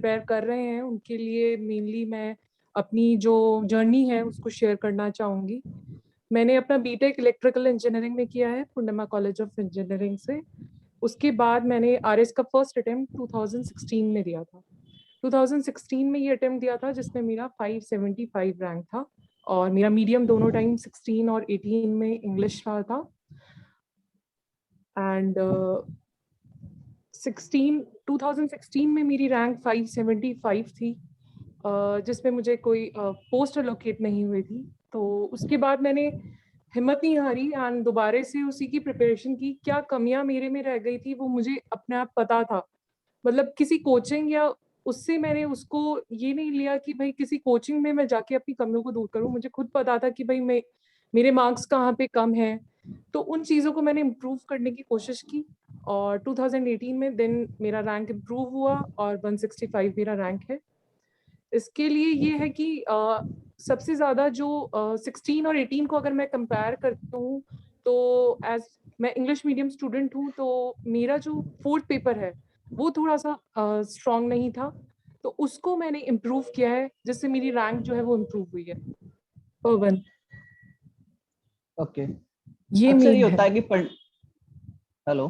Prepare कर रहे हैं उनके लिए मेनली मैं अपनी जो जर्नी है उसको शेयर करना चाहूँगी। मैंने अपना बीटेक इलेक्ट्रिकल इंजीनियरिंग में किया है पूर्णिमा कॉलेज ऑफ इंजीनियरिंग से। उसके बाद मैंने आरएस का फर्स्ट अटेम्प्ट 2016 में दिया था। 2016 में ये अटेम्प्ट दिया था जिसमें मेरा 575 रैंक था और मेरा मीडियम दोनों टाइम 16 और 18 में इंग्लिश रहा था। एंड 2016 में मेरी रैंक 575 थी, जिसमें मुझे कोई पोस्ट अलोकेट नहीं हुई थी। तो उसके बाद मैंने हिम्मत नहीं हारी एंड दोबारा से उसी की प्रिपरेशन की। क्या कमियां मेरे में रह गई थी वो मुझे अपने आप पता था, मतलब किसी कोचिंग या उससे मैंने उसको ये नहीं लिया कि भाई किसी कोचिंग में मैं जाके अपनी कमियों को दूर करूं। मुझे खुद पता था कि भाई मेरे मार्क्स कहाँ पे कम हैं, तो उन चीज़ों को मैंने इम्प्रूव करने की कोशिश की और 2018 में देन मेरा रैंक इम्प्रूव हुआ और 165 मेरा रैंक है। इसके लिए ये है कि सबसे ज़्यादा जो 16 और 18 को अगर मैं कंपेयर करती हूँ तो एज मैं इंग्लिश मीडियम स्टूडेंट हूँ तो मेरा जो फोर्थ पेपर है वो थोड़ा सा स्ट्रॉन्ग नहीं था, तो उसको मैंने इम्प्रूव किया है जिससे मेरी रैंक जो है वो इम्प्रूव हुई है। पवन, ओके। ये अक्सर मेन ये है। होता है कि हेलो।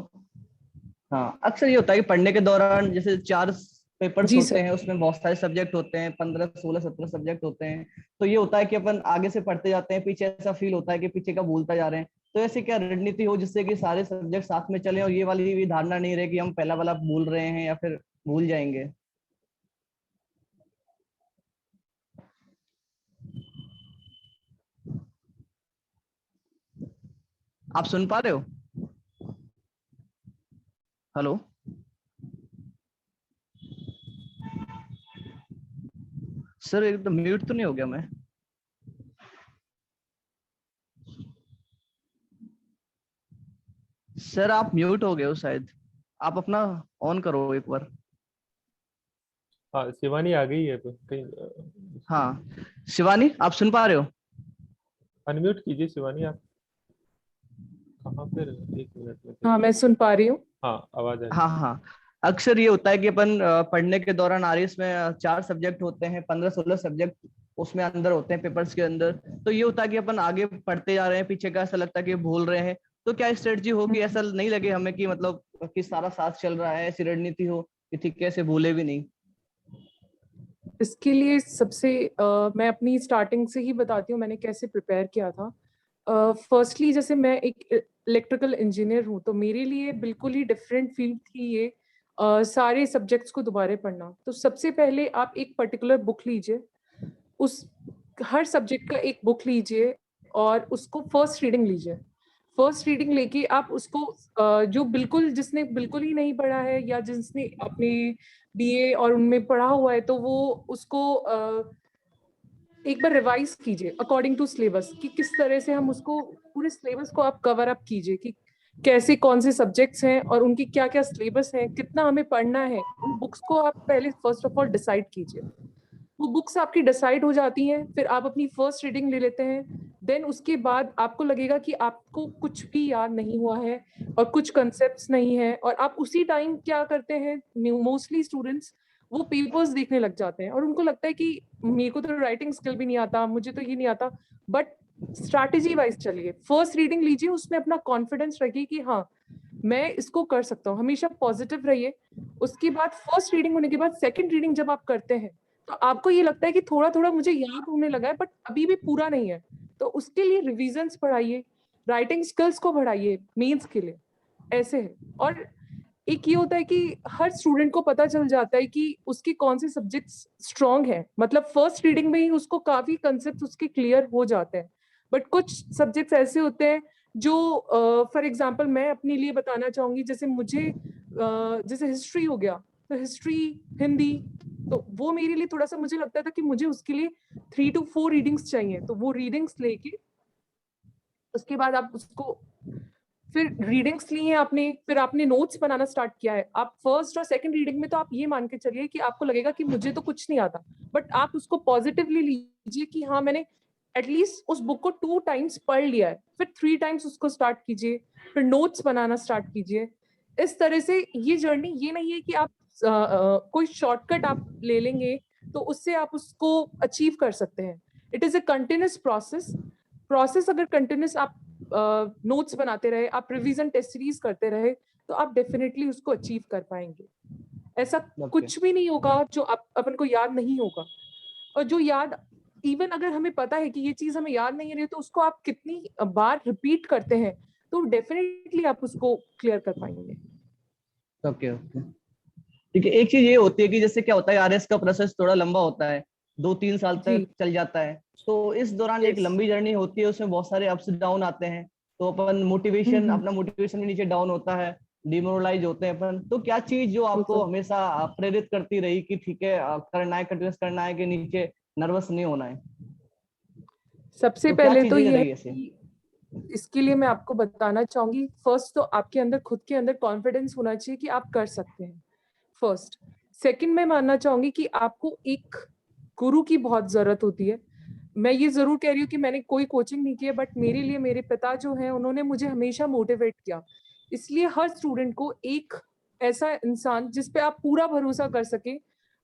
हाँ, अक्सर ये होता है कि पढ़ने के दौरान जैसे 4 पेपर्स जी होते सर। हैं, उसमें बहुत सारे सब्जेक्ट होते हैं, 15 16 17 सब्जेक्ट होते हैं। तो ये होता है कि अपन आगे से पढ़ते जाते हैं, पीछे ऐसा फील होता है कि पीछे का भूलता जा रहे हैं। तो ऐसी क्या रणनीति हो जिससे कि सारे सब्जेक्ट साथ में चलें और ये वाली भी धारणा नहीं रहे कि हम पहला वाला भूल रहे हैं या फिर भूल जाएंगे? आप सुन पा रहे हो? हेलो। सर एकदम म्यूट तो नहीं हो गया मैं? सर आप म्यूट हो गए हो शायद। आप अपना ऑन करो एक बार। हाँ, शिवानी आ गई है कहीं। हाँ, शिवानी आप सुन पा रहे हो? अनम्यूट कीजिए शिवानी, आप कहाँ पे रहे? एक मिनट में हाँ, मैं सुन पा रही हूँ। हाँ, आवाज आ हाँ रही हाँ। अक्सर ये होता है कि अपन पढ़ने के दौरान आरएस में 4 सब्जेक्ट होते हैं, 15 16 सब्जेक्ट उसमें अंदर होते हैं पेपर्स के अंदर। तो ये होता है कि अपन आगे पढ़ते जा रहे हैं, पीछे का ऐसा लगता है कि भूल रहे हैं। तो क्या स्ट्रेटजी हो कि ऐसा नहीं लगे हमें कि मतलब कि सारा साथ चल रहा है, ऐसी रणनीति हो कि ठीक है, ऐसे भूले भी नहीं? इसके लिए सबसे मैं अपनी स्टार्टिंग से ही बताती हूँ मैंने कैसे प्रिपेयर किया था। फर्स्टली जैसे मैं एक इलेक्ट्रिकल इंजीनियर हूँ तो मेरे लिए बिल्कुल ही डिफरेंट फील्ड थी ये, सारे सब्जेक्ट्स को दोबारा पढ़ना। तो सबसे पहले आप एक पर्टिकुलर बुक लीजिए, उस हर सब्जेक्ट का एक बुक लीजिए और उसको फर्स्ट रीडिंग लीजिए। फर्स्ट रीडिंग लेके आप उसको जो बिल्कुल जिसने बिल्कुल ही नहीं पढ़ा है या जिसने अपने बीए और उनमें पढ़ा हुआ है तो वो उसको एक बार रिवाइज कीजिए अकॉर्डिंग टू सिलेबस कि किस तरह से हम उसको पूरे सिलेबस को आप कवर अप कीजिए कि कैसे कौन से सब्जेक्ट्स हैं और उनकी क्या क्या सिलेबस है, कितना हमें पढ़ना है। उन बुक्स को आप पहले फर्स्ट ऑफ ऑल डिसाइड कीजिए। वो बुक्स आपकी डिसाइड हो जाती हैं, फिर आप अपनी फर्स्ट रीडिंग ले लेते हैं। देन उसके बाद आपको लगेगा कि आपको कुछ भी याद नहीं हुआ है और कुछ कंसेप्ट्स नहीं है और आप उसी टाइम क्या करते हैं, मोस्टली स्टूडेंट्स वो पेपर्स देखने लग जाते हैं और उनको लगता है कि मेरे को तो राइटिंग स्किल भी नहीं आता, मुझे तो ये नहीं आता। बट स्ट्रैटेजी वाइज चलिए, फर्स्ट रीडिंग लीजिए, उसमें अपना कॉन्फिडेंस रखिए कि हाँ मैं इसको कर सकता हूँ, हमेशा पॉजिटिव रहिए। उसके बाद फर्स्ट रीडिंग होने के बाद सेकंड रीडिंग जब आप करते हैं तो आपको ये लगता है कि थोड़ा थोड़ा मुझे याद होने लगा है बट अभी भी पूरा नहीं है, तो उसके लिए रिविजन्स बढ़ाइए, राइटिंग स्किल्स को बढ़ाइए मेंस के लिए। ऐसे है। और एक ये होता है कि हर स्टूडेंट को पता चल जाता है कि उसके कौन से सब्जेक्ट्स स्ट्रांग है, मतलब फर्स्ट रीडिंग में ही उसको काफी कंसेप्ट उसके क्लियर हो जाते हैं। बट कुछ सब्जेक्ट्स ऐसे होते हैं जो फॉर एग्जांपल मैं अपने लिए बताना चाहूंगी, जैसे मुझे जैसे हिस्ट्री हो गया, तो हिस्ट्री, हिंदी, तो वो मेरे लिए थोड़ा सा मुझे लगता था कि मुझे उसके लिए 3 to 4 रीडिंग्स चाहिए, तो वो रीडिंग्स लेके उसके बाद आप उसको फिर रीडिंग्स ली हैं आपने, फिर आपने नोट्स बनाना स्टार्ट किया है। आप फर्स्ट और सेकंड रीडिंग में तो आप ये मान के चलिए कि आपको लगेगा कि मुझे तो कुछ नहीं आता, बट आप उसको पॉजिटिवली लीजिए कि हाँ मैंने एटलीस्ट उस बुक को 2 times पढ़ लिया है। फिर 3 times उसको स्टार्ट कीजिए, फिर नोट्स बनाना स्टार्ट कीजिए। इस तरह से ये जर्नी ये नहीं है कि आप कोई शॉर्टकट आप ले लेंगे तो उससे आप उसको अचीव कर सकते हैं। It is a continuous process. अगर कंटिन्यूस आप नोट्स बनाते रहे, आप रिवीजन टेस्ट सीरीज करते रहे, तो आप डेफिनेटली उसको अचीव कर पाएंगे। ऐसा कुछ भी नहीं होगा जो अपन को याद नहीं होगा। और जो याद, इवन अगर हमें पता है कि ये चीज हमें याद नहीं रही, तो उसको आप कितनी बार रिपीट करते हैं तो डेफिनेटली आप उसको क्लियर कर पाएंगे। ओके ओके, ठीक है। एक चीज ये होती है कि जैसे क्या होता है, आरएस का प्रोसेस थोड़ा लंबा होता है, 2-3 साल जी तक चल जाता है। तो इस दौरान एक यस। लंबी जर्नी होती है, उसमें बहुत सारे अप्स डाउन आते हैं। तो अपन मोटिवेशन, अपना मोटिवेशन भी नीचे डाउन होता है, डिमोरलाइज होते हैं अपन। तो क्या चीज जो आपको बिल्कुल। हमेशा प्रेरित करती रही कि ठीक है करना है, कंटिन्यूस करना है, कि नीचे नर्वस नहीं होना है? सबसे तो क्या पहले तो चीजें ये है रही ऐसे? कि इसके लिए मैं आपको बताना चाहूंगी, फर्स्ट तो आपके अंदर, खुद के अंदर कॉन्फिडेंस होना चाहिए कि आप कर सकते हैं, फर्स्ट। सेकंड, मैं मानना चाहूंगी कि आपको एक गुरु की बहुत जरूरत होती है। मैं ये जरूर कह रही हूँ कि मैंने कोई कोचिंग नहीं की है, बट मेरे लिए मेरे पिता जो हैं उन्होंने मुझे हमेशा मोटिवेट किया। इसलिए हर स्टूडेंट को एक ऐसा इंसान जिस पे आप पूरा भरोसा कर सके,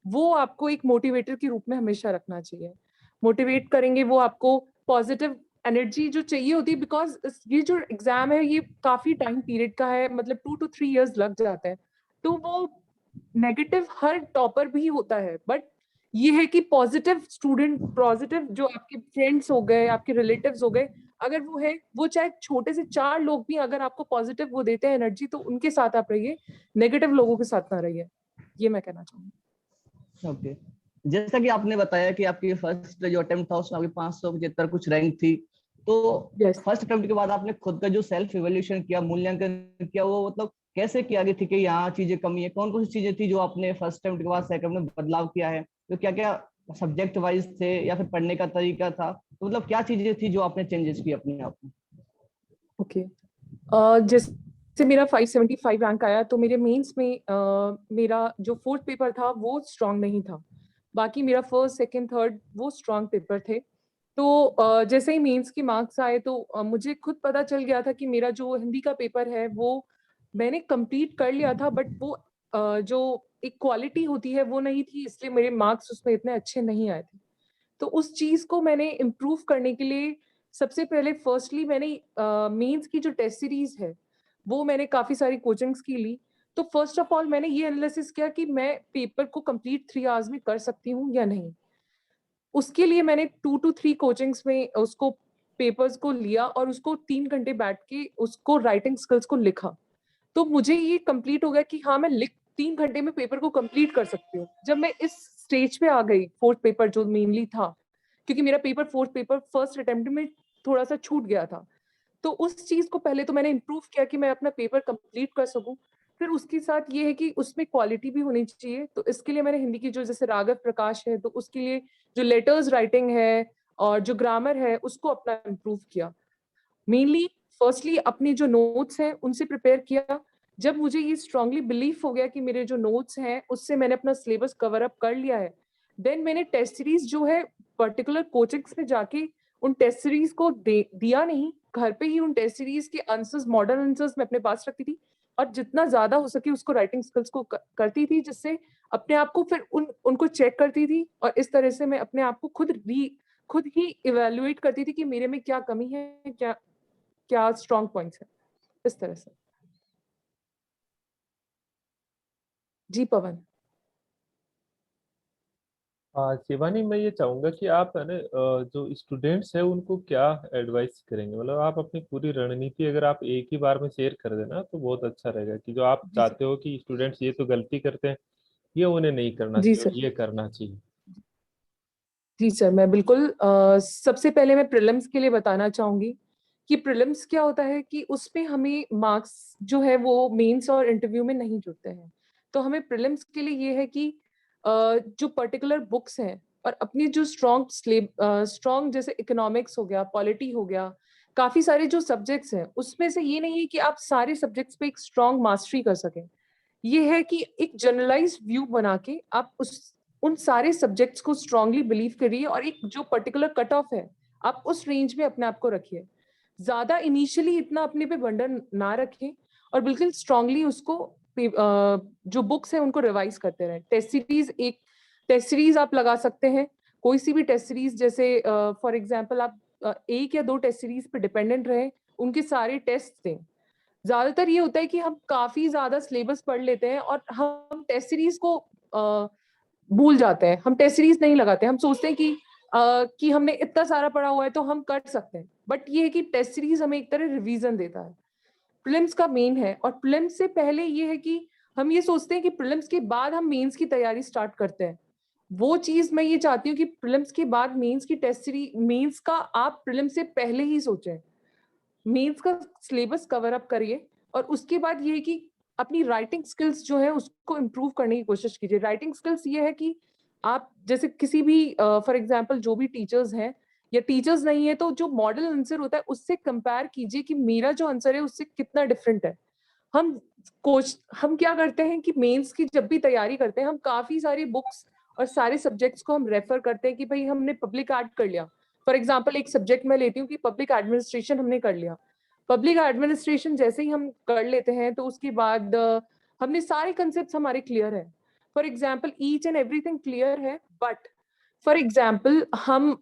वो आपको एक मोटिवेटर के रूप में हमेशा रखना चाहिए। मोटिवेट करेंगे वो आपको, पॉजिटिव एनर्जी जो चाहिए होती है, बिकॉज ये जो एग्जाम है ये काफी टाइम पीरियड का है, मतलब 2 to 3 years लग जाते हैं। तो वो नेगेटिव हर टॉपर भी होता है, बट ये है कि पॉजिटिव स्टूडेंट, पॉजिटिव जो आपके फ्रेंड्स हो गए, आपके रिलेटिव्स हो गए, अगर वो है, वो चाहे छोटे से 4 लोग भी अगर आपको पॉजिटिव वो देते हैं एनर्जी, तो उनके साथ आप रहिए, नेगेटिव लोगों के साथ ना रहिए। ये मैं कहना चाहूंगी। ओके, जैसा कि आपने बताया कि आपकी फर्स्ट जो अटेम्प्ट था उसमें आपकी 575 कुछ रैंक थी। तो यस। फर्स्ट अटेम्प्ट के बाद आपने खुद का जो सेल्फ इवैल्यूएशन किया, मूल्यांकन किया, वो मतलब कैसे किया कि ठीक है यहाँ चीजें कमी है? कौन कौन सी चीजें थी जो आपने फर्स्ट अटेम्प्ट के बाद सेकंड में बदलाव किया है? तो क्या क्या सब्जेक्ट वाइज थे या फिर पढ़ने का तरीका था? तो मतलब क्या चीजें थी जो आपने चेंजेस की अपने आप में? ओके। जैसे मेरा 575 रैंक आया, तो मेरे मेंस में मेरा जो फोर्थ पेपर था वो स्ट्रांग नहीं था। बाकी मेरा फर्स्ट सेकंड थर्ड वो स्ट्रांग पेपर थे। तो जैसे ही मेंस के मार्क्स आए, तो मुझे खुद पता चल गया था कि मेरा जो हिंदी का पेपर है वो मैंने कंप्लीट कर लिया था, बट वो जो एक क्वालिटी होती है वो नहीं थी, इसलिए मेरे मार्क्स उसमें इतने अच्छे नहीं आए थे। तो उस चीज को मैंने इम्प्रूव करने के लिए, सबसे पहले फर्स्टली मैंने मेंस की जो टेस्ट सीरीज है वो मैंने काफी सारी कोचिंग्स की ली। तो फर्स्ट ऑफ ऑल मैंने ये एनालिसिस किया कि मैं पेपर को कंप्लीट 3 आवर्स में कर सकती हूँ या नहीं। उसके लिए मैंने 2 to 3 कोचिंग्स में उसको, पेपर्स को लिया और उसको 3 घंटे बैठ के उसको राइटिंग स्किल्स को लिखा। तो मुझे ये कंप्लीट हो गया कि हाँ, मैं लिख 3 घंटे में पेपर को कंप्लीट कर सकती हूँ। जब मैं इस स्टेज पे आ गई, फोर्थ पेपर जो मेनली था, क्योंकि मेरा paper fourth paper first attempt में थोड़ा सा छूट गया था, तो उस चीज को पहले तो मैंने इम्प्रूव किया कि मैं अपना पेपर कंप्लीट कर सकूं। फिर उसके साथ ये है कि उसमें क्वालिटी भी होनी चाहिए, तो इसके लिए मैंने हिंदी की जो जैसे राघव प्रकाश है, तो उसके लिए जो लेटर्स राइटिंग है और जो ग्रामर है उसको अपना इम्प्रूव किया। मेनली फर्स्टली अपने जो नोट्स हैं उनसे प्रिपेयर किया। जब मुझे ये स्ट्रांगली बिलीफ हो गया कि मेरे जो नोट्स हैं उससे मैंने अपना सिलेबस कवर अप कर लिया है, देन मैंने टेस्ट सीरीज जो है पर्टिकुलर कोचिंग्स में जाके उन टेस्ट सीरीज को दिया नहीं, घर पे ही उन टेस्ट सीरीज के आंसर्स, मॉडर्न आंसर्स मैं अपने पास रखती थी, और जितना ज्यादा हो सके उसको राइटिंग स्किल्स को करती थी, जिससे अपने आप को फिर उनको चेक करती थी, और इस तरह से मैं अपने आप को खुद ही इवेल्युएट करती थी कि मेरे में क्या कमी है, क्या क्या स्ट्रॉन्ग पॉइंट्स है, इस तरह से। जी पवन। हाँ शिवानी, मैं ये चाहूंगा कि आप है ना जो स्टूडेंट्स है उनको क्या एडवाइस करेंगे, मतलब आप अपनी पूरी रणनीति अगर आप एक ही बार में शेयर कर देना तो बहुत अच्छा रहेगा, कि जो आप जी सर। चाहते हो कि स्टूडेंट्स ये तो गलती करते हैं, ये उन्हें नहीं करना जी चाहिए सर। और ये करना चाहिए। जी सर, मैं बिल्कुल सबसे पहले मैं प्रीलिम्स के लिए बताना चाहूंगी कि प्रीलिम्स क्या होता है कि उसमें हमें मार्क्स जो है वो मेंस और इंटरव्यू में नहीं जुड़ते हैं। तो हमें प्रीलिम्स के लिए ये है कि जो पर्टिकुलर बुक्स हैं और अपनी जो स्ट्रॉन्ग जैसे इकोनॉमिक्स हो गया, पॉलिटी हो गया, काफी सारे जो सब्जेक्ट्स हैं उसमें से ये नहीं है कि आप सारे सब्जेक्ट्स पे एक स्ट्रॉन्ग मास्टरी कर सकें। ये है कि एक जनरलाइज्ड व्यू बना के आप उस उन सारे सब्जेक्ट्स को स्ट्रांगली बिलीव करिए, और एक जो पर्टिकुलर कट ऑफ है आप उस रेंज में अपने आप को रखिए। ज्यादा इनिशियली इतना अपने पे बर्डन ना रखें, और बिल्कुल स्ट्रांगली उसको जो बुक्स हैं उनको रिवाइज करते रहें। टेस्ट सीरीज आप लगा सकते हैं, कोई सी भी टेस्ट सीरीज, जैसे फॉर एग्जांपल आप एक या दो टेस्ट सीरीज पे डिपेंडेंट रहे, उनके सारे टेस्ट दें। ज्यादातर ये होता है कि हम काफी ज्यादा सिलेबस पढ़ लेते हैं और हम टेस्ट सीरीज को भूल जाते हैं, हम टेस्ट सीरीज नहीं लगाते, हम सोचते हैं कि हमने इतना सारा पढ़ा हुआ है तो हम कर सकते हैं, बट ये है कि टेस्ट सीरीज हमें एक तरह रिवीजन देता है। प्रीलिम्स का मेन है, और प्रीलिम्स से पहले ये है कि हम ये सोचते हैं कि प्रीलिम्स के बाद हम मेंस की तैयारी स्टार्ट करते हैं। वो चीज मैं ये चाहती हूँ कि प्रीलिम्स के बाद मेंस की टेस्ट सीरीज, मेंस का आप प्रीलिम्स से पहले ही सोचें, मेंस का सिलेबस कवर अप करिए, और उसके बाद ये है कि अपनी राइटिंग स्किल्स जो है उसको इम्प्रूव करने की कोशिश कीजिए। राइटिंग स्किल्स ये है कि आप जैसे किसी भी फॉर एग्जांपल जो भी टीचर्स हैं, या टीचर्स नहीं है तो जो मॉडल आंसर होता है उससे कंपेयर कीजिए कि मेरा जो आंसर है उससे कितना डिफरेंट है। हम क्या करते हैं कि मेंस की जब भी तैयारी करते हैं, हम काफी सारी बुक्स और सारे सब्जेक्ट्स को हम रेफर करते हैं कि भाई हमने पब्लिक आर्ट कर लिया, फॉर एग्जाम्पल एक सब्जेक्ट मैं लेती हूँ कि पब्लिक एडमिनिस्ट्रेशन हमने कर लिया। पब्लिक एडमिनिस्ट्रेशन जैसे ही हम कर लेते हैं तो उसके बाद हमने सारे कंसेप्ट हमारे क्लियर है, for example each and everything clear है, बट फॉर एग्जाम्पल हम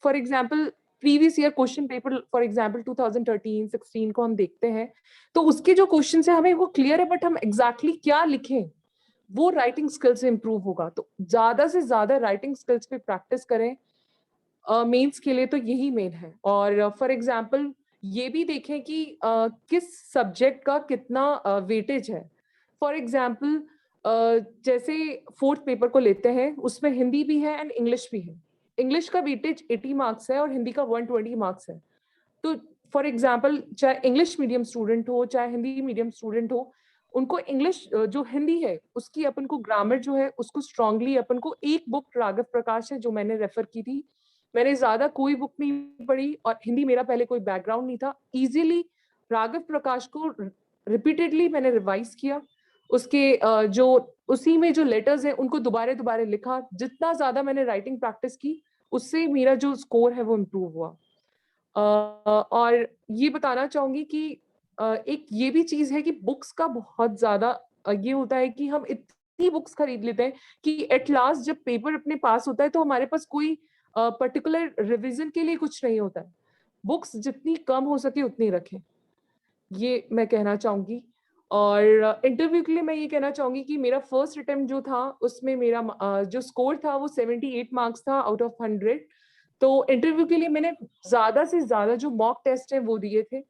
for example previous year question paper for example 2013-16 को हम देखते हैं, तो उसके जो क्वेश्चन है हमें वो क्लियर है, बट हम एग्जैक्टली क्या लिखें वो राइटिंग स्किल से इंप्रूव होगा। तो ज्यादा से ज्यादा राइटिंग स्किल्स पे प्रैक्टिस करें मेंस के लिए, तो यही मेन है। और फॉर एग्जाम्पल ये भी देखें कि किस सब्जेक्ट का कितना वेटेज है। फॉर एग्जाम्पल जैसे फोर्थ पेपर को लेते हैं, उसमें हिंदी भी है एंड इंग्लिश भी है। इंग्लिश का वेटेज 80 मार्क्स है और हिंदी का 120 मार्क्स है। तो फॉर एग्जाम्पल चाहे इंग्लिश मीडियम स्टूडेंट हो चाहे हिंदी मीडियम स्टूडेंट हो, उनको इंग्लिश जो हिंदी है उसकी अपन को ग्रामर जो है उसको स्ट्रांगली अपन को, एक बुक राघव प्रकाश है जो मैंने रेफर की थी, मैंने ज्यादा कोई बुक नहीं पढ़ी और हिंदी मेरा पहले कोई बैकग्राउंड नहीं था, इजीली राघव प्रकाश को रिपीटेडली मैंने रिवाइज किया, उसके जो उसी में जो लेटर्स हैं उनको दोबारा दोबारा लिखा, जितना ज्यादा मैंने राइटिंग प्रैक्टिस की उससे मेरा जो स्कोर है वो इम्प्रूव हुआ। और ये बताना चाहूंगी कि एक ये भी चीज है कि बुक्स का बहुत ज्यादा ये होता है कि हम इतनी बुक्स खरीद लेते हैं कि एट लास्ट जब पेपर अपने पास होता है तो हमारे पास कोई पर्टिकुलर रिवीजन के लिए कुछ नहीं होता है। बुक्स जितनी कम हो सके उतनी रखें, ये मैं कहना चाहूंगी। और इंटरव्यू के लिए मैं ये कहना चाहूंगी कि मेरा फर्स्ट अटेम्प्ट जो था उसमें मेरा जो स्कोर था वो 78 मार्क्स था आउट ऑफ 100। तो इंटरव्यू के लिए मैंने ज्यादा से ज्यादा जो मॉक टेस्ट है वो दिए थे,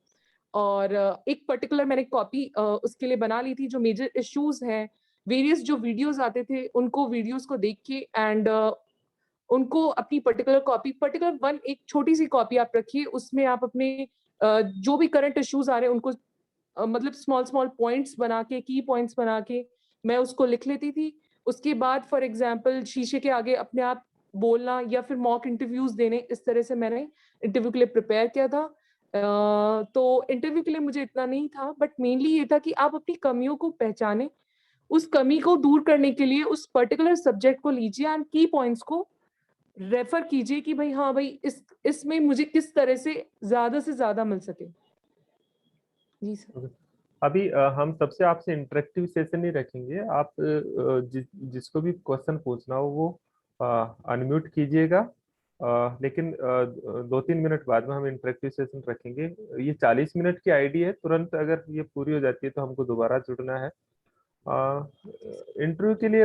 और एक पर्टिकुलर मैंने कॉपी उसके लिए बना ली थी, जो मेजर इश्यूज हैं, वेरियस जो वीडियोस आते थे उनको वीडियोस को देख के एंड उनको अपनी पर्टिकुलर वन एक छोटी सी कॉपी आप रखिए, उसमें आप अपने जो भी करंट इश्यूज आ रहे हैं उनको मतलब स्मॉल स्मॉल पॉइंट्स बना के, की पॉइंट्स बना के मैं उसको लिख लेती थी। उसके बाद फॉर एग्जांपल शीशे के आगे अपने आप बोलना या फिर मॉक इंटरव्यूज देने, इस तरह से मैंने इंटरव्यू के लिए प्रिपेयर किया था। तो इंटरव्यू के लिए मुझे इतना नहीं था, बट मेनली ये था कि आप अपनी कमियों को पहचाने, उस कमी को दूर करने के लिए उस पर्टिकुलर सब्जेक्ट को लीजिए एंड की पॉइंट्स को रेफर कीजिए कि भाई हाँ भाई इसमें मुझे किस तरह से ज्यादा मिल सके। जी सर। अभी हम सबसे आपसे इंटरेक्टिव सेशन ही रखेंगे। आप जिसको भी क्वेश्चन पूछना हो वो अनम्यूट कीजिएगा, लेकिन 2-3 मिनट बाद में हम इंटरेक्टिव सेशन रखेंगे। ये 40 मिनट की आईडी है, तुरंत अगर ये पूरी हो जाती है तो हमको दोबारा जुड़ना है। इंटरव्यू के लिए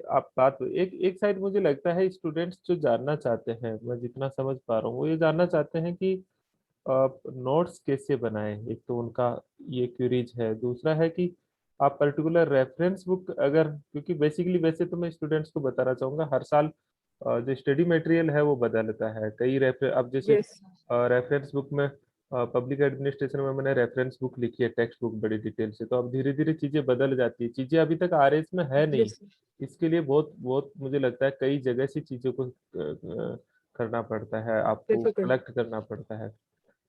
आप बात एक एक साइड मुझे लगता है स्टूडेंट्स जो जानना चाहते हैं, मैं जितना समझ पा रहा हूँ वो ये जानना चाहते हैं कि आप नोट्स कैसे बनाएं। एक तो उनका ये क्यूरीज है, दूसरा है कि आप पर्टिकुलर रेफरेंस बुक अगर, क्योंकि बेसिकली वैसे तो मैं स्टूडेंट्स को बताना चाहूंगा हर साल जो स्टडी मटेरियल है वो बदलता है। कई रेफर अब जैसे यस रेफरेंस बुक में पब्लिक एडमिनिस्ट्रेशन में मैंने रेफरेंस बुक लिखी है, टेक्स्ट बुक बड़ी डिटेल से, तो अब धीरे धीरे चीजें बदल जाती है, चीजें अभी तक आरएस में है नहीं। यस इसके लिए बहुत बहुत मुझे लगता है कई जगह से चीजों को करना पड़ता है, आपको डिफिकल्ट। कलेक्ट करना पड़ता है।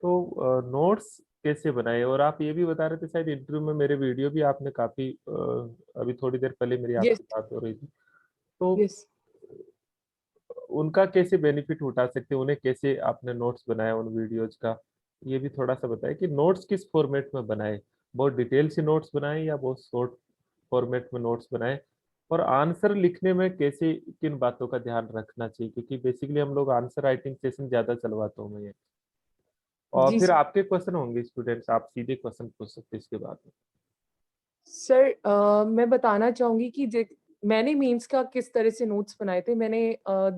तो नोट्स कैसे बनाए। और आप ये भी बता रहे थे शायद इंटरव्यू में मेरे वीडियो भी आपने काफी अभी थोड़ी देर पहले मेरी यस आपसे बात हो रही थी, तो यस उनका कैसे बेनिफिट उठा सकते हैं, उन्हें कैसे आपने नोट्स बनाया उन वीडियोज का, ये भी थोड़ा सा बताएं कि नोट्स किस फॉर्मेट में बनाए। बहुत डिटेल से नोट्स बनाएं या बहुत शॉर्ट फॉर्मेट में नोट्स बनाएं, और आंसर लिखने में कैसे किन बातों का ध्यान रखना चाहिए, क्योंकि बेसिकली हम लोग आंसर राइटिंग सेशन ज्यादा चलवाता हूँ मैं ये। और जी फिर सर। आपके क्वेश्चन होंगे स्टूडेंट्स, आप सीधे क्वेश्चन पूछ सकते हैं इसके बाद में। सर मैं बताना चाहूंगी कि मैंने मेंस का किस तरह से नोट्स बनाए थे। मैंने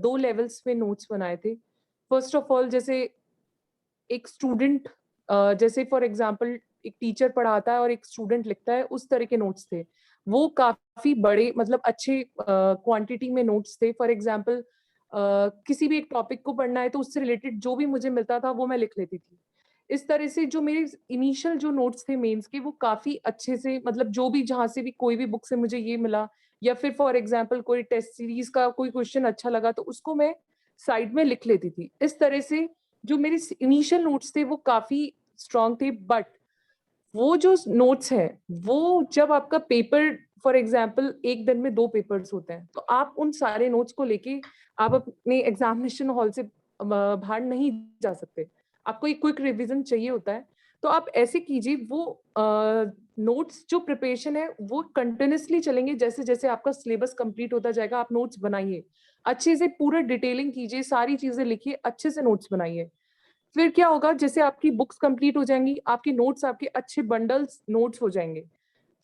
2 लेवल्स में नोट्स बनाए थे। फर्स्ट ऑफ ऑल, जैसे एक स्टूडेंट, जैसे फॉर एग्जांपल एक टीचर पढ़ाता है और एक स्टूडेंट लिखता है, उस तरह के नोट्स थे। वो काफी बड़े, मतलब अच्छे क्वांटिटी में नोट्स थे। फॉर एग्जांपल किसी भी एक टॉपिक को पढ़ना है तो उससे रिलेटेड जो भी मुझे मिलता था वो मैं लिख लेती थी। इस तरह से जो मेरे इनिशियल जो नोट्स थे मेंस के, वो काफी अच्छे से, मतलब जो भी जहां से भी कोई भी बुक से मुझे ये मिला, या फिर फॉर एग्जांपल कोई टेस्ट सीरीज का कोई क्वेश्चन अच्छा लगा तो उसको मैं साइड में लिख लेती थी। इस तरह से जो मेरे इनिशियल नोट्स थे वो काफी स्ट्रांग थे। बट वो जो नोट्स हैं, वो जब आपका पेपर, फॉर एग्जांपल एक दिन में 2 पेपर्स होते हैं, तो आप उन सारे नोट्स को लेके आप अपने एग्जामिनेशन हॉल से बाहर नहीं जा सकते। आपको एक क्विक रिवीजन चाहिए होता है। तो आप ऐसे कीजिए, वो नोट्स जो प्रिपरेशन है वो कंटिन्यूसली चलेंगे। जैसे जैसे आपका सिलेबस कंप्लीट होता जाएगा, आप नोट्स बनाइए अच्छे से, पूरा डिटेलिंग कीजिए, सारी चीजें लिखिए, अच्छे से नोट्स बनाइए। फिर क्या होगा, जैसे आपकी बुक्स कंप्लीट हो जाएंगी, आपके नोट्स, आपके अच्छे बंडल्स नोट्स हो जाएंगे।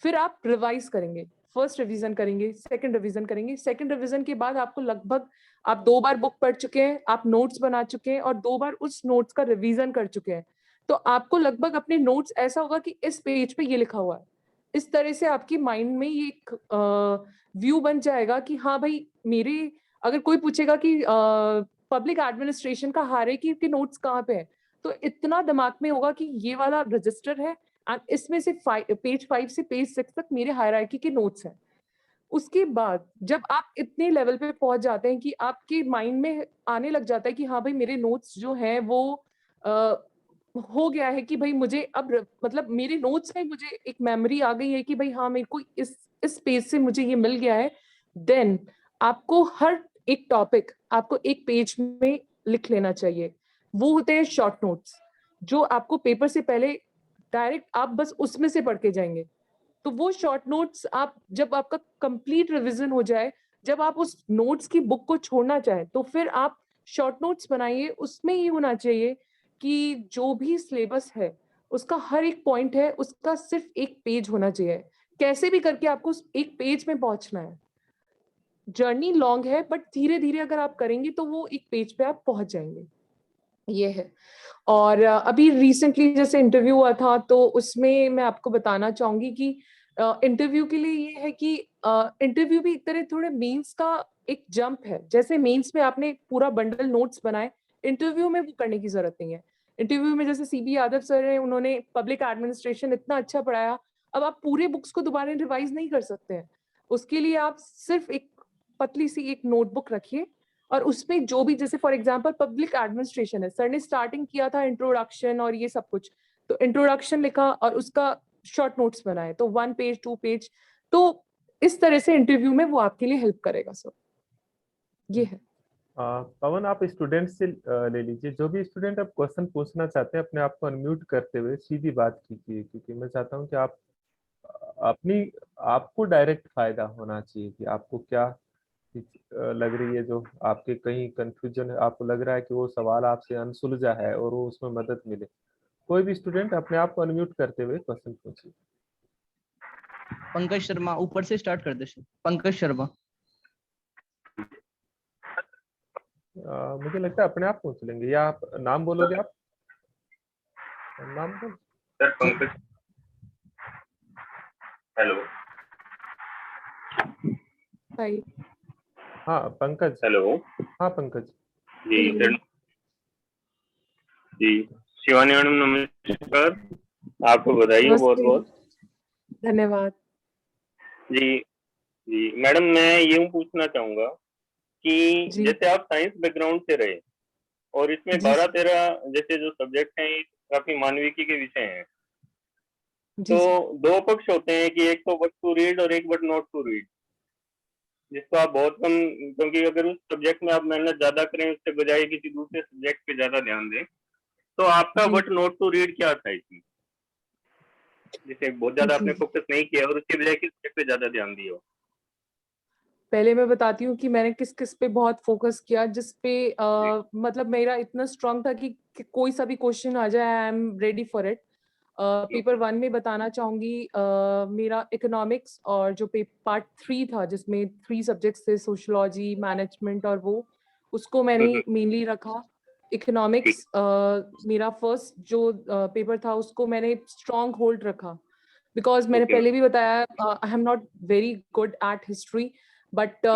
फिर आप रिवाइज करेंगे, फर्स्ट रिवीजन करेंगे, सेकंड रिवीजन करेंगे। सेकंड रिवीजन के बाद आपको लगभग, आप 2 बार बुक पढ़ चुके हैं, आप नोट्स बना चुके हैं और 2 बार उस नोट्स का रिवीजन कर चुके हैं, तो आपको लगभग अपने नोट्स ऐसा होगा कि इस पेज पे ये लिखा हुआ है। इस तरह से आपकी माइंड में ये एक व्यू बन जाएगा कि हाँ भाई, मेरे, अगर कोई पूछेगा कि पब्लिक एडमिनिस्ट्रेशन का हायरार्की के नोट्स कहाँ पे है, तो इतना दिमाग में होगा कि ये वाला रजिस्टर है एंड इसमें से पेज 5 से पेज 6 तक मेरे हायरार्की के नोट्स हैं। उसके बाद जब आप इतने लेवल पे पहुंच जाते हैं कि आपके माइंड में आने लग जाता है कि हाँ भाई, मेरे नोट्स जो हैं वो आ, हो गया है कि भाई मुझे अब मतलब मेरे नोट्स में मुझे एक मेमोरी आ गई है कि भाई हाँ, मेरे को इस पेज से मुझे ये मिल गया है। देन आपको हर एक टॉपिक आपको एक पेज में लिख लेना चाहिए। वो होते हैं शॉर्ट नोट्स, जो आपको पेपर से पहले डायरेक्ट आप बस उसमें से पढ़ के जाएंगे। तो वो शॉर्ट नोट्स आप, जब आपका कंप्लीट रिवीजन हो जाए, जब आप उस नोट्स की बुक को छोड़ना चाहें, तो फिर आप शॉर्ट नोट्स बनाइए। उसमें ये होना चाहिए कि जो भी सिलेबस है उसका हर एक पॉइंट है, उसका सिर्फ एक पेज होना चाहिए। कैसे भी करके आपको उस एक पेज में पहुंचना है। जर्नी लॉन्ग है, बट धीरे धीरे अगर आप करेंगे तो वो एक पेज पे आप पहुंच जाएंगे। ये है। और अभी रिसेंटली जैसे इंटरव्यू हुआ था, तो उसमें मैं आपको बताना चाहूंगी कि इंटरव्यू के लिए ये है कि इंटरव्यू भी एक तरह थोड़े मेंस का एक जंप है। जैसे मेंस में आपने पूरा बंडल नोट्स बनाए, इंटरव्यू में वो करने की जरूरत नहीं है। इंटरव्यू में जैसे सीबी यादव सर है, उन्होंने पब्लिक एडमिनिस्ट्रेशन इतना अच्छा पढ़ाया, अब आप पूरे बुक्स को दोबारा रिवाइज नहीं कर सकते हैं। उसके लिए आप सिर्फ एक पतली सी एक नोटबुक रखिए, और उसमें जो भी, जैसे फॉर एग्जांपल पब्लिक एडमिनिस्ट्रेशन है, सर ने स्टार्टिंग किया था इंट्रोडक्शन और ये सब कुछ, तो इंट्रोडक्शन लिखा और उसका शॉर्ट नोट्स बनाए, तो 1 पेज 2 पेज। तो इस तरह से इंटरव्यू में वो आपके लिए हेल्प करेगा सर। ये है। पवन, आप स्टूडेंट से ले लीजिए, जो भी स्टूडेंट आप क्वेश्चन पूछना चाहते हैं अपने आप को अनम्यूट करते हुए सीधी बात कीजिए, क्योंकि मैं चाहता हूं कि आप अपनी, आपको डायरेक्ट फायदा होना चाहिए कि आपको क्या चीज लग रही है, जो आपके कहीं कंफ्यूजन है, आपको लग रहा है कि वो सवाल आपसे अनसुलझा है और वो उसमें मदद मिले। कोई भी स्टूडेंट अपने आप को अनम्यूट करते हुए क्वेश्चन पूछिए। पंकज शर्मा, ऊपर से स्टार्ट कर दे सर। पंकज शर्मा। मुझे लगता है अपने आप पूछ लेंगे, या आप नाम बोलोगे? आप नाम बोल। सर पंकज। हेलो। भाई। हाँ पंकज। हेलो। हाँ पंकज। जी सर। जी शिवानी मैडम नमस्कार, आपको बधाई हो बहुत नमस्ते। बहुत। धन्यवाद। जी जी मैडम, मैं यूं पूछना चाहूंगा कि जी जैसे आप साइंस बैकग्राउंड से रहे और इसमें जी 12-13 जैसे जो सब्जेक्ट हैं, ये काफी मानविकी के विषय हैं, जी तो सर। 2 पक्ष होते हैं कि एक तो बट टू रीड और एक बट नॉट टू रीड, जिसको आप बहुत कम, क्योंकि अगर उस सब्जेक्ट में आप मेहनत ज्यादा करें उससे बजाय किसी दूसरे सब्जेक्ट पे ज्यादा ध्यान दें, तो आपका जी बट नॉट टू रीड क्या था इसमें? जिसे बहुत ज्यादा आपने फोकस नहीं किया और उसकी बजाय किस सब्जेक्ट पे ज्यादा ध्यान दिया हो? पहले मैं बताती हूँ कि मैंने किस किस पे बहुत फोकस किया, जिस पे मतलब मेरा इतना स्ट्रांग था कि कोई सा भी क्वेश्चन आ जाए I am ready for it. Paper 1 में बताना चाहूंगी मेरा इकोनॉमिक्स और जो पार्ट 3 था जिसमें 3 सब्जेक्ट्स थे, सोशियोलॉजी, मैनेजमेंट और वो, उसको मैंने मेनली रखा। इकोनॉमिक्स मेरा फर्स्ट जो पेपर था उसको मैंने स्ट्रांग होल्ड रखा, बिकॉज मैंने पहले भी बताया I am not very good at history, but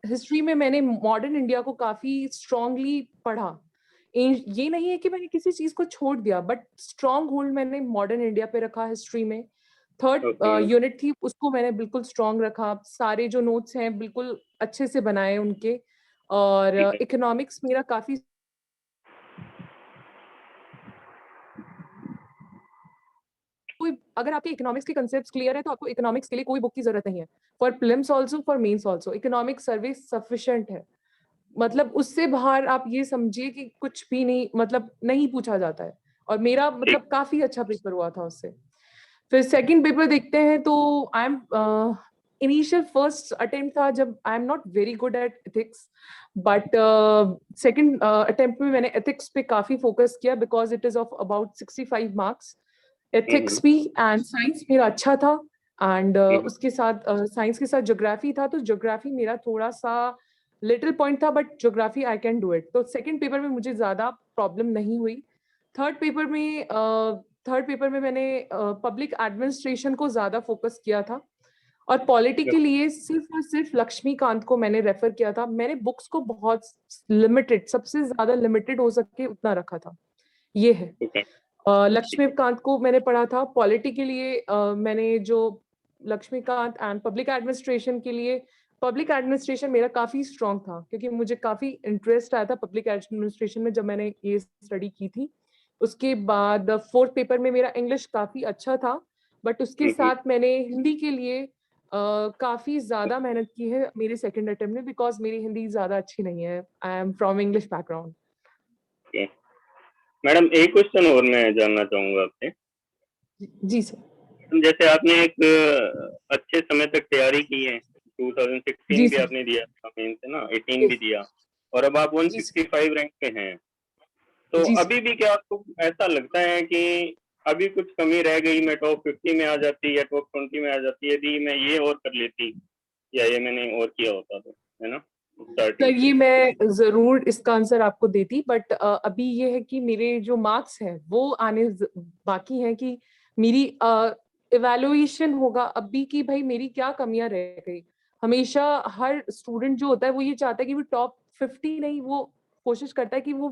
history में मैंने मॉडर्न इंडिया को काफी स्ट्रांगली पढ़ा। ये नहीं है कि मैंने किसी चीज को छोड़ दिया, बट स्ट्रांग होल्ड मैंने मॉडर्न इंडिया पे रखा हिस्ट्री में। थर्ड यूनिट थी उसको मैंने बिल्कुल स्ट्रांग रखा, सारे जो नोट्स हैं बिल्कुल अच्छे से बनाए उनके। और इकोनॉमिक्स मेरा काफी कोई, अगर आपके इकोनॉमिक्स के कंसेप्ट्स क्लियर है तो आपको इकोनॉमिक्स के लिए कोई बुक की जरूरत नहीं है। For prelims also, for mains also economics survey sufficient है। मतलब उससे बाहर आप ये समझिए कि कुछ भी नहीं, मतलब नहीं पूछा जाता है। और मेरा मतलब काफी अच्छा पेपर हुआ था उससे। फिर सेकंड पेपर देखते हैं तो I am initial first attempt था जब I am not very good at ethics, but second attempt में मैंने एथिक्स पे काफी फोकस किया because it is of about 65 marks. Ethics भी एंड साइंस मेरा अच्छा था, एंड उसके साथ साइंस के साथ ज्योग्राफी था, तो ज्योग्राफी मेरा थोड़ा सा लिटिल पॉइंट था, but geography I can do it. तो सेकंड पेपर में मुझे ज्यादा प्रॉब्लम नहीं हुई। थर्ड पेपर में मैंने पब्लिक एडमिनिस्ट्रेशन को ज्यादा फोकस किया था, और पॉलिटी के लिए सिर्फ और सिर्फ लक्ष्मीकांत को मैंने रेफर किया था। मैंने बुक्स को बहुत लिमिटेड, सबसे ज्यादा लिमिटेड हो सके उतना रखा था। ये है लक्ष्मीकांत को मैंने पढ़ा था। पॉलिटी के लिए मैंने जो लक्ष्मीकांत एंड पब्लिक एडमिनिस्ट्रेशन के लिए, पब्लिक एडमिनिस्ट्रेशन मेरा काफी स्ट्रांग था क्योंकि मुझे काफी इंटरेस्ट आया था पब्लिक एडमिनिस्ट्रेशन में जब मैंने ये स्टडी की थी। उसके बाद फोर्थ पेपर में मेरा इंग्लिश काफी अच्छा था, बट उसके साथ मैंने हिंदी के लिए काफी ज्यादा मेहनत की है मेरे सेकंड अटेम्प्ट में, बिकॉज मेरी हिंदी ज्यादा अच्छी नहीं है। I am from English background. Madam एक क्वेश्चन और मैं जानना चाहूंगा आपसे। जी सर। जैसे आपने एक अच्छे समय तक तैयारी की है, 2016 भी आपने दिया मेंस है ना, 18 भी दिया, और अब आप 165 रैंक पे हैं, तो अभी भी क्या आपको ऐसा लगता है कि अभी कुछ कमी रह गई, मैं टॉप 50 में आ जाती या टॉप 20 में आ जाती यदि मैं ये और कर लेती या ये मैंने और किया होता तो, है ना? सर ये मैं जरूर इसका आंसर आपको देती, बट अभी ये है कि मेरे जो मार्क्स हैं वो आने बाकी हैं, कि मेरी इवैल्यूएशन होगा अभी कि भाई मेरी क्या कमियां रह गई। हमेशा हर स्टूडेंट जो होता है वो ये चाहता है कि वो टॉप 50 नहीं, वो कोशिश करता है कि वो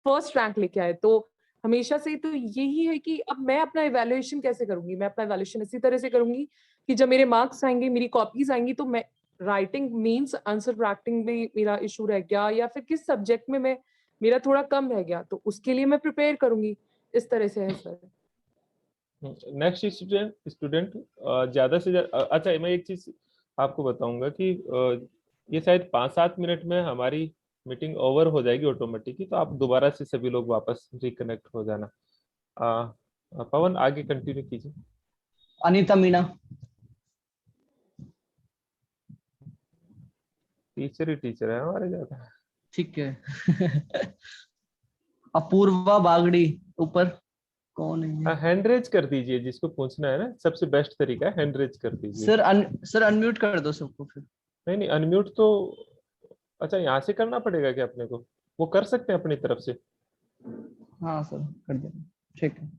फर्स्ट रैंक लेके आए। तो हमेशा से तो यही है कि अब मैं अपना इवैल्यूएशन कैसे करूंगी। मैं अपना इवैल्यूएशन इसी तरह से करूंगी कि जब मेरे मार्क्स आएंगे, मेरी कॉपीज आएंगी, तो मैं राइटिंग मीन्स आंसर राइटिंग में मेरा इशू रह गया या फिर किस सब्जेक्ट में मैं मेरा थोड़ा कम रह गया, तो उसके लिए मैं प्रिपेयर करूंगी। इस तरह से है सर। नेक्स्ट स्टूडेंट ज्यादा से ज्यादा, अच्छा मैं एक चीज आपको बताऊंगा कि ये शायद 5-7 मिनट में हमारी मीटिंग ओवर हो जाएगी ऑटोमेटिकली, तो आप दोबारा से सभी लोग वापस रिकनेक्ट हो जाना। पवन आगे कंटिन्यू कीजिए। अनीता मीना। टीचर ही टीचर है हमारे ज्यादा। ठीक है। अपूर्वा बागड़ी ऊपर कौन है? हैंड रेज कर दीजिए जिसको पूछना है ना, सबसे बेस्ट तरीका है हैंड रेज कर दीजिए। सर अनम्यूट कर दो सबको फिर। नहीं नहीं अनम्यूट तो, अच्छा यहाँ से करना पड़ेगा क्या अपने को? वो कर सकते हैं अपनी तरफ से। हाँ सर कर देना, ठीक है।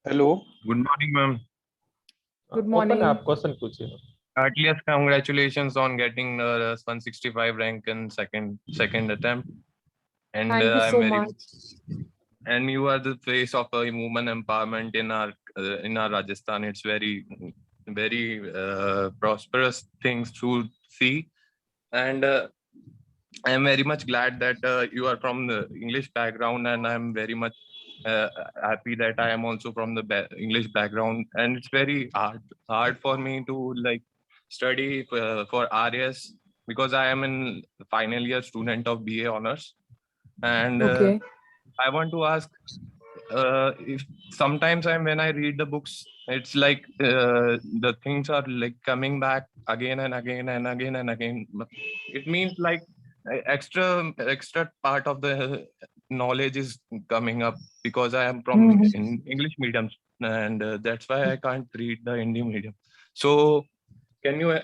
Hello, good morning ma'am. Good morning. आप क्वेश्चन पूछिए। Earliest congratulations on getting 165 rank in second attempt, and Thank you I'm so very much. and you are the face of women empowerment in our Rajasthan. It's very prosperous things to see, and I'm very much glad that you are from the English background, and I'm very much happy that I am also from the English background, and it's very hard for me to like study for RS because I am in final year student of BA honors, and Okay. I want to ask, if sometimes when I read the books, it's like the things are like coming back again and again and again and again. It means like extra part of the knowledge is coming up because I am from in English medium, and that's why I can't read the Hindi medium. So can you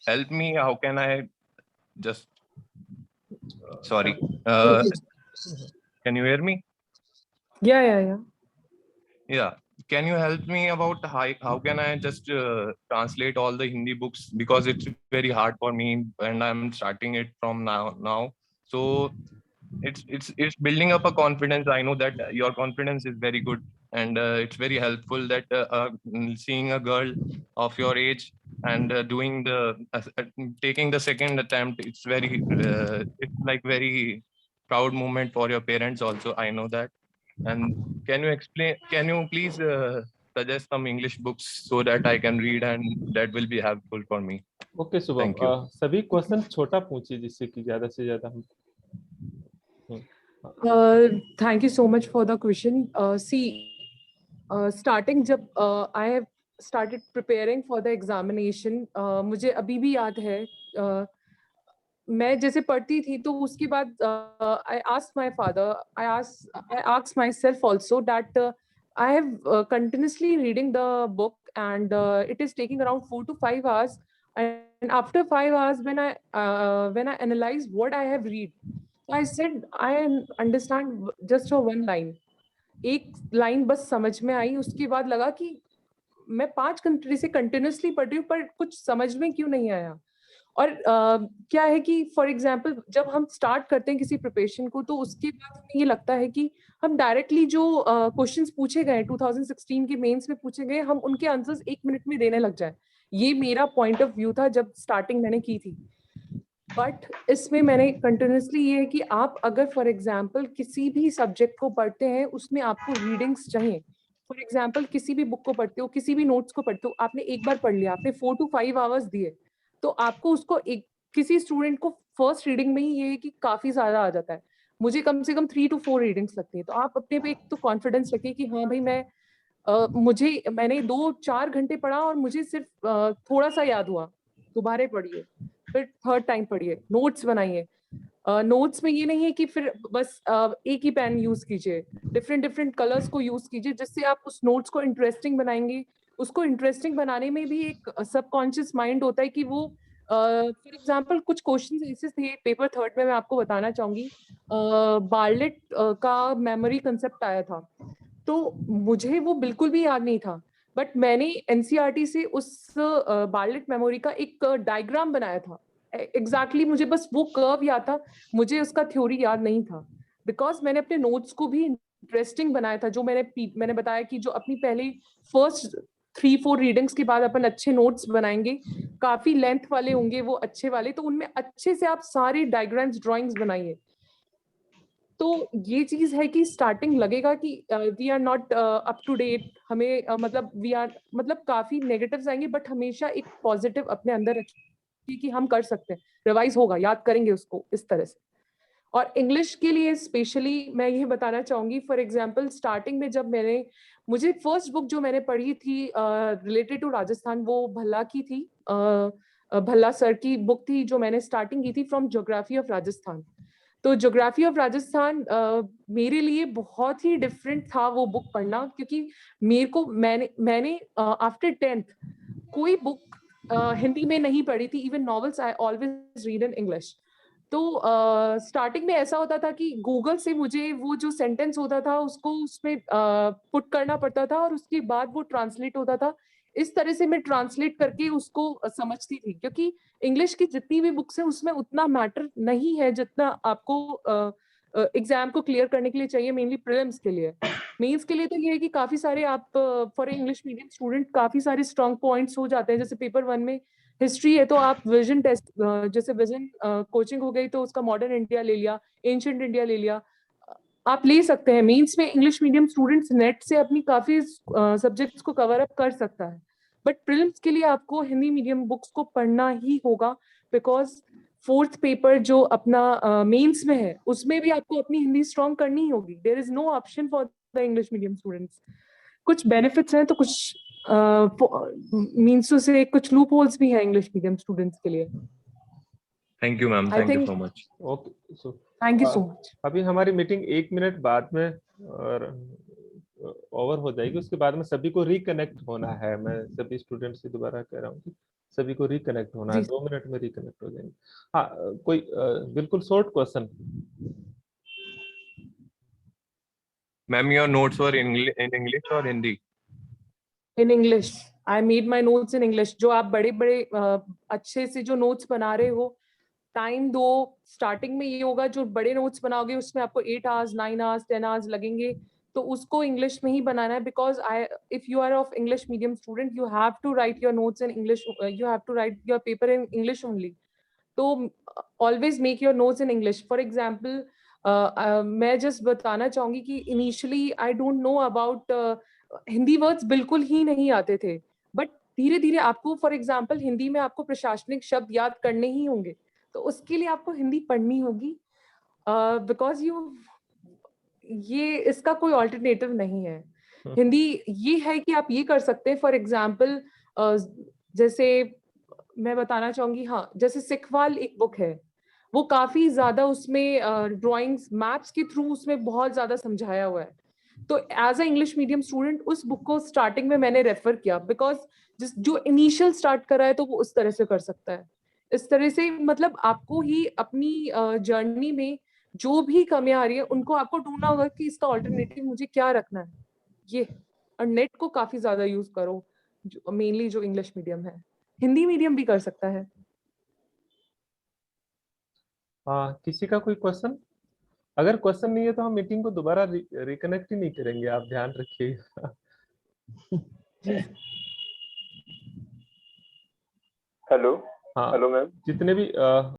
help me? How can I just sorry? Can you hear me? Yeah. Yeah. Can you help me about how can I just translate all the Hindi books, because it's very hard for me and I'm starting it from now. So it's building up a confidence. I know that your confidence is very good, and it's very helpful that seeing a girl of your age and doing the taking the second attempt, it's like very proud moment for your parents also. I know that. And can you please suggest some English books so that I can read and that will be helpful for me? Okay Shubham, Thank you. सभी question छोटा पूछिए जिससे कि ज्यादा से ज्यादा हम Thank you so much for the question. See, starting जब I have started preparing for the examination, मुझे अभी भी याद है, मैं जैसे पढ़ती थी तो उसके बाद I asked my father, I asked myself also that I have continuously reading the book, and it is taking around 4 to 5 hours, and after 5 hours when I analyze what I have read, I said I understand just for one line. एक line बस समझ में आई, उसके बाद लगा कि मैं 5 घंटे से कंटिन्यूअसली पढ़ रही हूँ पर कुछ समझ में क्यों नहीं आया। और क्या है कि फॉर एग्जांपल जब हम स्टार्ट करते हैं किसी प्रिपरेशन को, तो उसके बाद हमें ये लगता है कि हम डायरेक्टली जो क्वेश्चंस पूछे गए 2016 के मेंस में पूछे गए, हम उनके आंसर्स 1 मिनट में देने लग जाए। ये मेरा पॉइंट ऑफ व्यू था जब स्टार्टिंग मैंने की थी। बट इसमें मैंने कंटिन्यूअसली ये है कि आप अगर फॉर एग्जांपल किसी भी सब्जेक्ट को पढ़ते हैं, उसमें आपको रीडिंग्स चाहिए। फॉर एग्जांपल किसी भी बुक को पढ़ते हो, किसी भी नोट्स को पढ़ते हो, आपने एक बार पढ़ लिया, आपने 4 to 5 आवर्स दिए, तो आपको उसको किसी स्टूडेंट को फर्स्ट रीडिंग में ही ये है कि काफी ज्यादा आ जाता है। मुझे कम से कम 3 to 4 रीडिंग्स लगती है। तो आप अपने पे एक तो कॉन्फिडेंस रखिए कि हाँ भाई मैंने 2-4 घंटे पढ़ा और मुझे सिर्फ थोड़ा सा याद हुआ। दोबारा पढ़िए, फिर थर्ड टाइम पढ़िए, नोट्स बनाइए। नोट्स में ये नहीं है कि फिर बस एक ही पेन यूज कीजिए, डिफरेंट कलर्स को यूज कीजिए, जिससे आप उस नोट्स को इंटरेस्टिंग बनाएंगे। उसको इंटरेस्टिंग बनाने में भी एक सबकॉन्शियस माइंड होता है कि वो फॉर एग्जांपल कुछ क्वेश्चंस ऐसे थे पेपर थर्ड में, मैं आपको बताना चाहूंगी। बार्लेट का मेमोरी कंसेप्ट आया था, तो मुझे वो बिल्कुल भी याद नहीं था, बट मैंने एनसीईआरटी से उस बार्लेट मेमोरी का एक डायग्राम बनाया था। एग्जैक्टली मुझे बस वो कर्व याद था, मुझे उसका थ्योरी याद नहीं था, बिकॉज मैंने अपने नोट्स को भी इंटरेस्टिंग बनाया था। जो मैंने बताया कि जो अपनी पहले फर्स्ट 3-4 रीडिंग्स के बाद अपन अच्छे नोट्स बनाएंगे, काफी लेंथ वाले होंगे वो अच्छे वाले, तो उनमें अच्छे से आप सारे डायग्राम्स ड्राइंग्स बनाइए। तो ये चीज है कि स्टार्टिंग लगेगा कि we are not up to date, हमें मतलब काफी नेगेटिव्स आएंगे, बट हमेशा एक पॉजिटिव अपने अंदर रखिए कि हम कर सकते हैं, रिवाइज होगा, याद करेंगे उसको इस तरह से। और इंग्लिश के लिए स्पेशली मैं ये बताना चाहूंगी, फॉर एग्जांपल स्टार्टिंग में जब मुझे फर्स्ट बुक जो मैंने पढ़ी थी रिलेटेड टू राजस्थान, वो भल्ला की थी, भल्ला सर की बुक थी जो मैंने स्टार्टिंग की थी, फ्रॉम ज्योग्राफी ऑफ राजस्थान। तो ज्योग्राफी ऑफ राजस्थान मेरे लिए बहुत ही डिफरेंट था वो बुक पढ़ना, क्योंकि मैंने आफ्टर 10th कोई बुक हिंदी में नहीं पढ़ी थी। Even novels I always read in English. तो स्टार्टिंग में ऐसा होता था कि गूगल से मुझे वो जो सेंटेंस होता था उसको उसमें पुट करना पड़ता था, और उसके बाद वो ट्रांसलेट होता था। इस तरह से मैं ट्रांसलेट करके उसको समझती थी, क्योंकि इंग्लिश की जितनी भी बुक्स है उसमें उतना मैटर नहीं है जितना आपको एग्जाम को क्लियर करने के लिए चाहिए, मेनली प्रीलिम्स के लिए। मेंस के लिए तो ये है कि काफी सारे आप फॉर इंग्लिश मीडियम स्टूडेंट काफी सारे स्ट्रॉन्ग पॉइंट्स हो जाते हैं। जैसे पेपर 1 में हिस्ट्री है तो आप विजन टेस्ट, जैसे विजन कोचिंग हो गई तो उसका मॉडर्न इंडिया ले लिया, एंशिएंट इंडिया ले लिया, आप ले सकते हैं। मेंस में इंग्लिश मीडियम स्टूडेंट्स नेट से अपनी काफी सब्जेक्ट्स को कवर अप कर सकता है, बट प्रीलिम्स के लिए आपको हिंदी मीडियम बुक्स को पढ़ना ही होगा, बिकॉज फोर्थ पेपर जो अपना मेंस में है उसमें भी आपको अपनी हिंदी स्ट्रॉन्ग करनी ही होगी. There is no option for the English medium students. कुछ बेनिफिट्स हैं तो कुछ मीन्स से कुछ लूप होल्स भी हैं इंग्लिश मीडियम स्टूडेंट्स के लिए. Thank you, ma'am. I Thank you think- so much. Okay so thank you so much. अभी हमारी मीटिंग 1 मिनट बाद में और ओवर हो जाएगी. उसके बाद में सभी को रिकनेक्ट होना है. मैं सभी स्टूडेंट्स से दोबारा कह रहा हूँ कि सभी को रिकनेक्ट होना है. 2 मिनट में रिकनेक्ट हो जाएंगे. हाँ, कोई बिल्कुल short question. Ma'am, your notes were in English or Hindi? In English. I made my notes in English. जो आप बड़े बड़े अच्छे से जो नोट्स बना रहे हो, टाइम दो. स्टार्टिंग में ये होगा जो बड़े नोट्स बनाओगे उसमें आपको 8 आवर्स 9 आवर्स 10 आवर्स लगेंगे, तो उसको इंग्लिश में ही बनाना है. Because if you are of English medium student you have to write your notes in English, you have to write your paper in English only. तो always make your notes in English. For example मैं just बताना चाहूंगी कि initially I don't know about Hindi words बिल्कुल ही नहीं आते थे, बट धीरे धीरे आपको फॉर एग्जाम्पल हिंदी में आपको प्रशासनिक शब्द याद करने ही होंगे, तो उसके लिए आपको हिंदी पढ़नी होगी. बिकॉज ये इसका कोई ऑल्टरनेटिव नहीं है. हिंदी ये है कि आप ये कर सकते हैं. फॉर एग्जाम्पल जैसे मैं बताना चाहूंगी, हाँ, जैसे सिखवाल एक बुक है, वो काफी ज्यादा उसमें ड्राइंग्स मैप्स के थ्रू उसमें बहुत ज्यादा समझाया हुआ है. तो as a English medium student उस बुक को स्टार्टिंग में मैंने रेफर किया, बिकॉज जो इनिशियल स्टार्ट कर रहा है तो वो उस तरह से कर सकता है. इस तरह से मतलब आपको ही अपनी जर्नी में जो भी कमियां आ रही है उनको आपको ढूंढना होगा कि इसका ऑल्टरनेटिव मुझे क्या रखना है. ये और नेट को काफी ज्यादा यूज करो, मेनली जो इंग्लिश मीडियम है. हिंदी मीडियम भी कर सकता है. हाँ, किसी का कोई क्वेश्चन? अगर क्वेश्चन नहीं है तो हम मीटिंग को दोबारा रिकनेक्ट ही नहीं करेंगे. आप ध्यान रखिएगा. हेलो. हाँ, हेलो मैम. जितने भी